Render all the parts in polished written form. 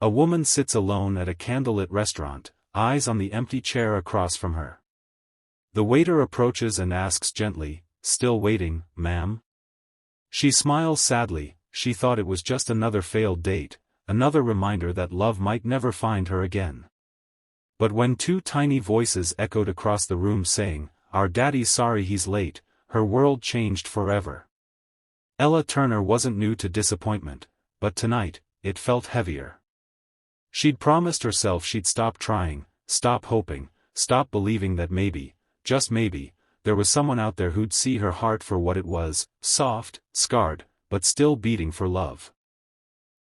A woman sits alone at a candlelit restaurant, eyes on the empty chair across from her. The waiter approaches and asks gently, "Still waiting, ma'am?" She smiles sadly. She thought it was just another failed date, another reminder that love might never find her again. But when two tiny voices echoed across the room saying, "Our daddy's sorry he's late," her world changed forever. Ella Turner wasn't new to disappointment, but tonight, it felt heavier. She'd promised herself she'd stop trying, stop hoping, stop believing that maybe, just maybe, there was someone out there who'd see her heart for what it was, soft, scarred, but still beating for love.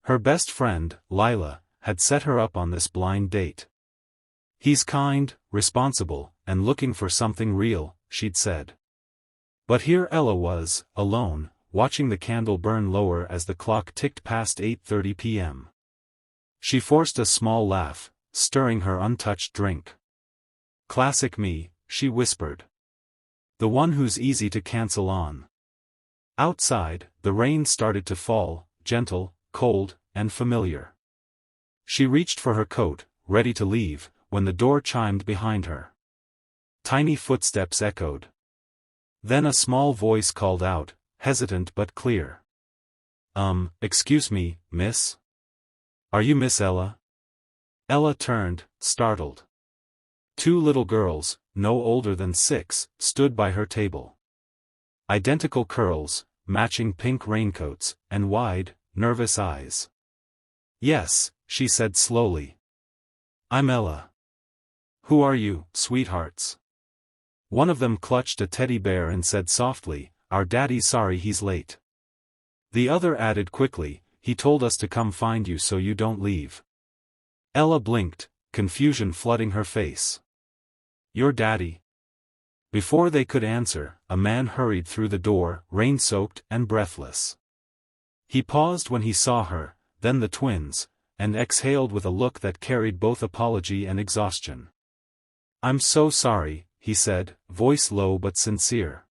Her best friend, Lila, had set her up on this blind date. "He's kind, responsible, and looking for something real," she'd said. But here Ella was, alone, watching the candle burn lower as the clock ticked past 8:30 p.m. She forced a small laugh, stirring her untouched drink. "Classic me," she whispered. "The one who's easy to cancel on." Outside, the rain started to fall, gentle, cold, and familiar. She reached for her coat, ready to leave, when the door chimed behind her. Tiny footsteps echoed. Then a small voice called out, hesitant but clear. Excuse me, miss? Are you Miss Ella?" Ella turned, startled. Two little girls, no older than 6, stood by her table. Identical curls, matching pink raincoats, and wide, nervous eyes. "Yes," she said slowly. "I'm Ella." "Who are you, sweethearts?" One of them clutched a teddy bear and said softly, "Our daddy's sorry he's late." The other added quickly, "He told us to come find you so you don't leave." Ella blinked, confusion flooding her face. "Your daddy?" Before they could answer, a man hurried through the door, rain-soaked and breathless. He paused when he saw her, then the twins, and exhaled with a look that carried both apology and exhaustion. "I'm so sorry," he said, voice low but sincere.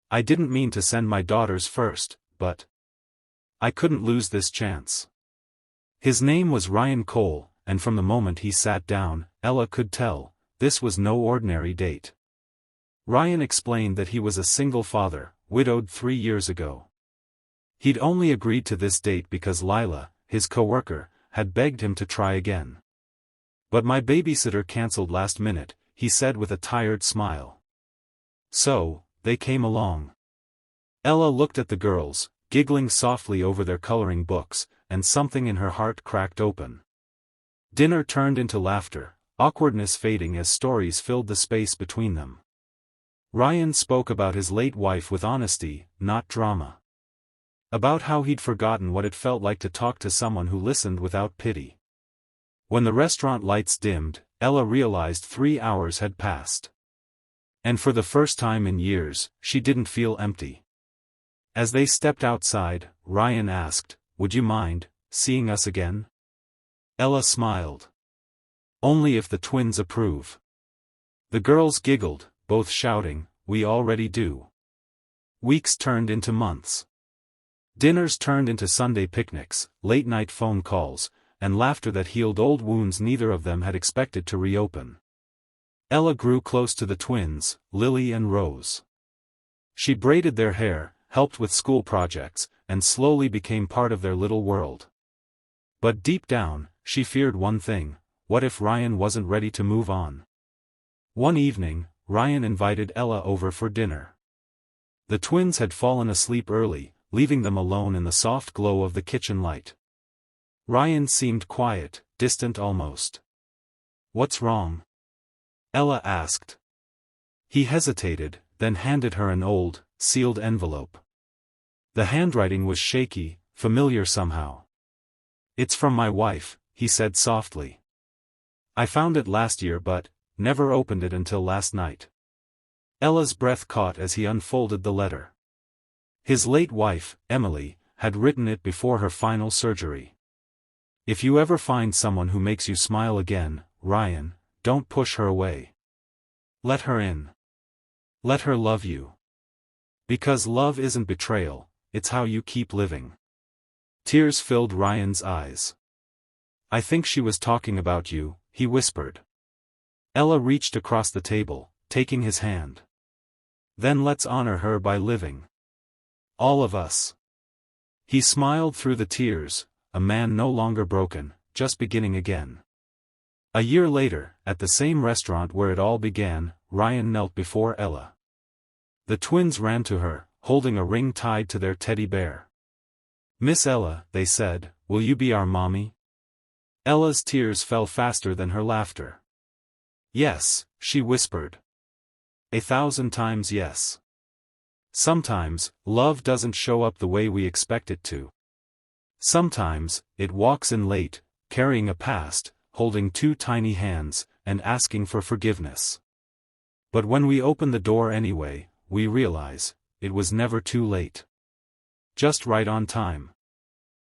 "I didn't mean to send my daughters first, but I couldn't lose this chance." His name was Ryan Cole, and from the moment he sat down, Ella could tell, this was no ordinary date. Ryan explained that he was a single father, widowed 3 years ago. He'd only agreed to this date because Lila, his co-worker, had begged him to try again. "But my babysitter canceled last minute," he said with a tired smile. So, they came along. Ella looked at the girls, giggling softly over their coloring books, and something in her heart cracked open. Dinner turned into laughter, awkwardness fading as stories filled the space between them. Ryan spoke about his late wife with honesty, not drama. About how he'd forgotten what it felt like to talk to someone who listened without pity. When the restaurant lights dimmed, Ella realized 3 hours had passed. And for the first time in years, she didn't feel empty. As they stepped outside, Ryan asked, "Would you mind seeing us again?" Ella smiled. "Only if the twins approve." The girls giggled, both shouting, "We already do." Weeks turned into months. Dinners turned into Sunday picnics, late-night phone calls, and laughter that healed old wounds neither of them had expected to reopen. Ella grew close to the twins, Lily and Rose. She braided their hair, helped with school projects, and slowly became part of their little world. But deep down, she feared one thing: what if Ryan wasn't ready to move on? One evening, Ryan invited Ella over for dinner. The twins had fallen asleep early, leaving them alone in the soft glow of the kitchen light. Ryan seemed quiet, distant almost. "What's wrong?" Ella asked. He hesitated, then handed her an old, sealed envelope. The handwriting was shaky, familiar somehow. "It's from my wife," he said softly. "I found it last year but never opened it until last night." Ella's breath caught as he unfolded the letter. His late wife, Emily, had written it before her final surgery. "If you ever find someone who makes you smile again, Ryan, don't push her away. Let her in. Let her love you. Because love isn't betrayal, it's how you keep living." Tears filled Ryan's eyes. I think she was talking about you, he whispered. Ella reached across the table, taking his hand. Then let's honor her by living. All of us. He smiled through the tears, a man no longer broken, just beginning again. A year later, at the same restaurant where it all began, Ryan knelt before Ella. The twins ran to her, holding a ring tied to their teddy bear. Miss Ella, they said, will you be our mommy? Ella's tears fell faster than her laughter. Yes, she whispered. 1,000 times yes. Sometimes, love doesn't show up the way we expect it to. Sometimes, it walks in late, carrying a past, holding two tiny hands, and asking for forgiveness. But when we open the door anyway, we realize, it was never too late. Just right on time.